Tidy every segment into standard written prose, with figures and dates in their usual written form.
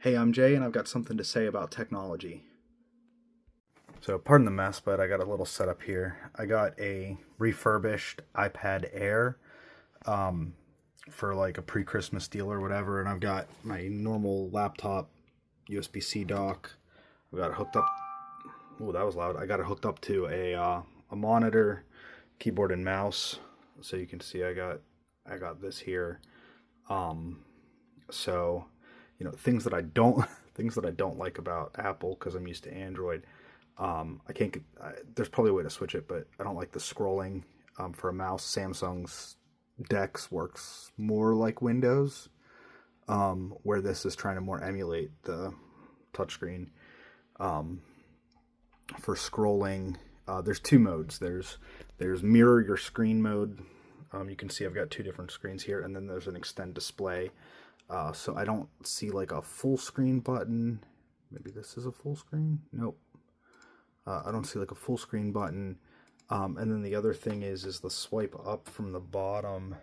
Hey, I'm Jay, and I've got something to say about technology. So, pardon the mess, but I got a little setup here. I got a refurbished iPad Air for like a pre Christmas deal or whatever, and I've got my normal laptop USB C dock. I got it hooked up. Oh, that was loud. I got it hooked up to a monitor, keyboard, and mouse. So you can see I got this here. Um, so things that I don't things that I don't like about Apple because I'm used to Android. I can't get. There's probably a way to switch it, but I don't like the scrolling for a mouse. Samsung's Dex works more like Windows, where this is trying to more emulate the touchscreen. Um, for scrolling, there's two modes. There's mirror your screen mode. You can see I've got two different screens here, and then there's an extend display. So I don't see like a full screen button. Maybe this is a full screen. Nope. I don't see like a full screen button. And then the other thing is the swipe up from the bottom.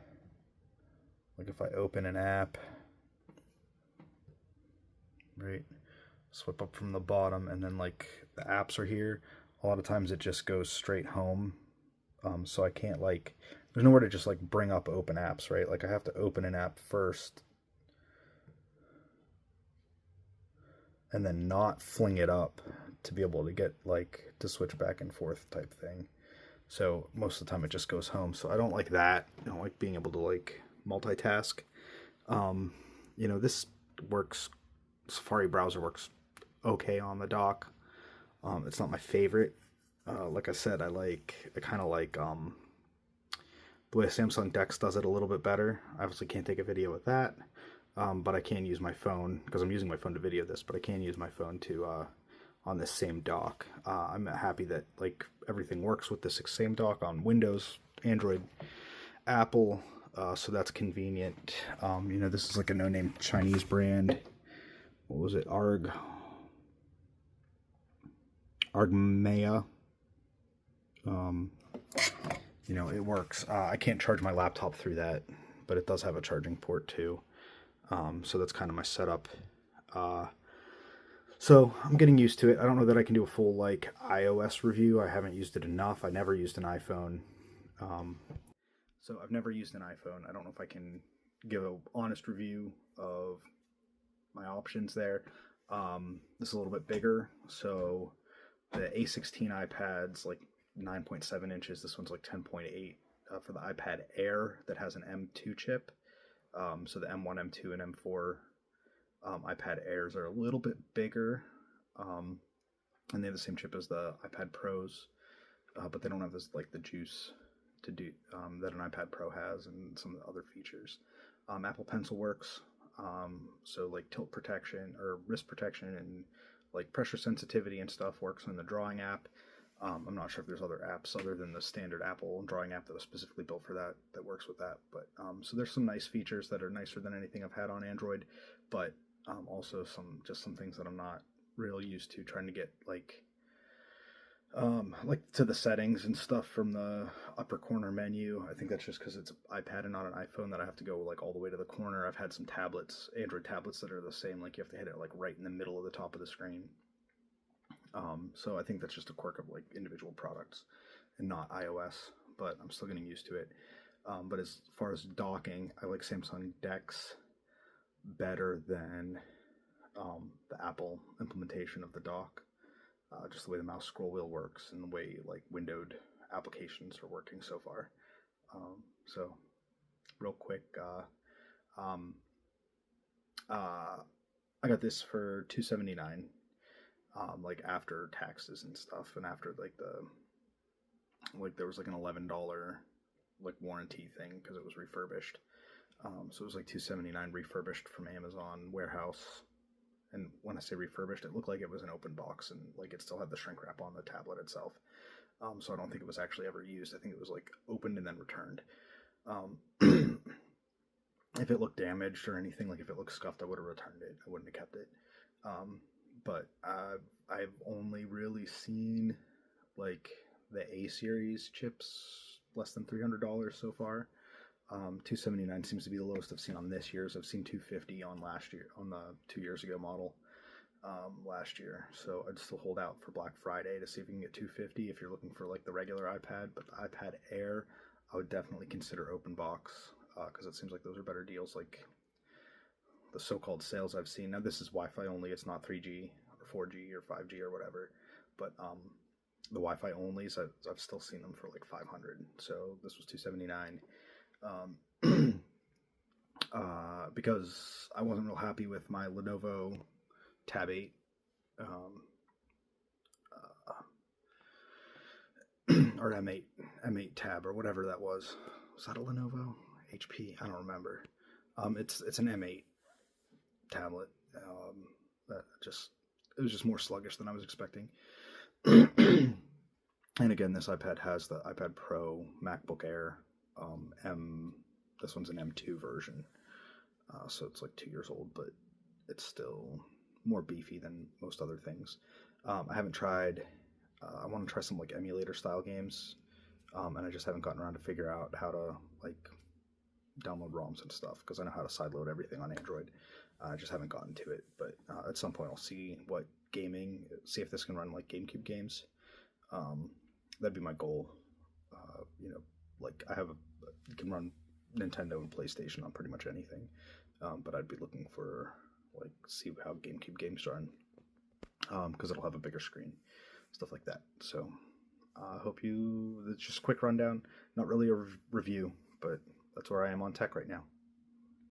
Like if I open an app, right? Swipe up from the bottom, and then like the apps are here. A lot of times it just goes straight home. So I can't like, there's nowhere to just like bring up open apps, right? Like I have to open an app first and then not fling it up to be able to get like to switch back and forth type thing. So most of the time it just goes home. So I don't like that. I don't like being able to like multitask. This works. Safari browser works okay on the dock. It's not my favorite. Like I said, I kind of like the way Samsung Dex does it a little bit better. I obviously can't take a video with that, but I can use my phone because I'm using my phone to video this. But I can use my phone to on this same dock. I'm happy that like everything works with this same dock on Windows, Android, Apple. So that's convenient. This is like a no-name Chinese brand. What was it? Argmea. It works. I can't charge my laptop through that, but it does have a charging port too. So that's kind of my setup. So I'm getting used to it. I don't know that I can do a full like iOS review. I haven't used it enough. I never used an iPhone. Um, so I've never used an iPhone. I don't know if I can give an honest review of my options there. This is a little bit bigger. So the A16 iPad's like 9.7 inches. This one's like 10.8 for the iPad Air that has an M2 chip. So the M1, M2, and M4 iPad Airs are a little bit bigger, and they have the same chip as the iPad Pros, but they don't have this like the juice to do that an iPad Pro has, and some of the other features. Apple Pencil works, so like tilt protection or wrist protection and like pressure sensitivity and stuff works in the drawing app. I'm not sure if there's other apps other than the standard Apple drawing app that was specifically built for that works with that. But so there's some nice features that are nicer than anything I've had on Android, but also some things that I'm not real used to trying to get like to the settings and stuff from the upper corner menu. I think that's just because it's an iPad and not an iPhone that I have to go like all the way to the corner. I've had some tablets, Android tablets that are the same. Like you have to hit it like right in the middle of the top of the screen. So I think that's just a quirk of like individual products and not iOS, but I'm still getting used to it. But as far as docking, I like Samsung Dex better than the Apple implementation of the dock. Just the way the mouse scroll wheel works and the way like windowed applications are working so far. So real quick, um, I got this for $279. Like after taxes and stuff, and after there was like an $11 like warranty thing because it was refurbished. So it was like $279 refurbished from Amazon warehouse. And when I say refurbished, it looked like it was an open box and like it still had the shrink wrap on the tablet itself. So I don't think it was actually ever used. I think it was like opened and then returned. If it looked damaged or anything, like if it looked scuffed, I would have returned it. I wouldn't have kept it. But I've only really seen like the A series chips less than $300 so far. 279 seems to be the lowest I've seen on this year's. I've seen 250 on last year, on the 2 years ago model last year. So I'd still hold out for Black Friday to see if we can get 250 if you're looking for like the regular iPad. But the iPad Air, I would definitely consider open box because it seems like those are better deals. Like the so-called sales I've seen. Now this is Wi-Fi only. It's not 3G or 4G or 5G or whatever. But the Wi-Fi onlys, I've still seen them for like 500. So this was 279. Because I wasn't real happy with my Lenovo Tab 8 or M8 Tab or whatever that was. Was that a Lenovo? HP? I don't remember. It's an M8 tablet. It was just more sluggish than I was expecting. And again, this iPad has the iPad Pro MacBook Air This one's an M2 version, so it's like 2 years old, but it's still more beefy than most other things. I haven't tried. I want to try some like emulator style games, and I just haven't gotten around to figure out how to like download ROMs and stuff because I know how to sideload everything on Android. I just haven't gotten to it, but at some point I'll see if this can run like GameCube games. That'd be my goal. Like you can run Nintendo and PlayStation on pretty much anything, but I'd be looking for like see how GameCube games run because it'll have a bigger screen, stuff like that. So I hope it's just a quick rundown, not really a review, but that's where I am on tech right now.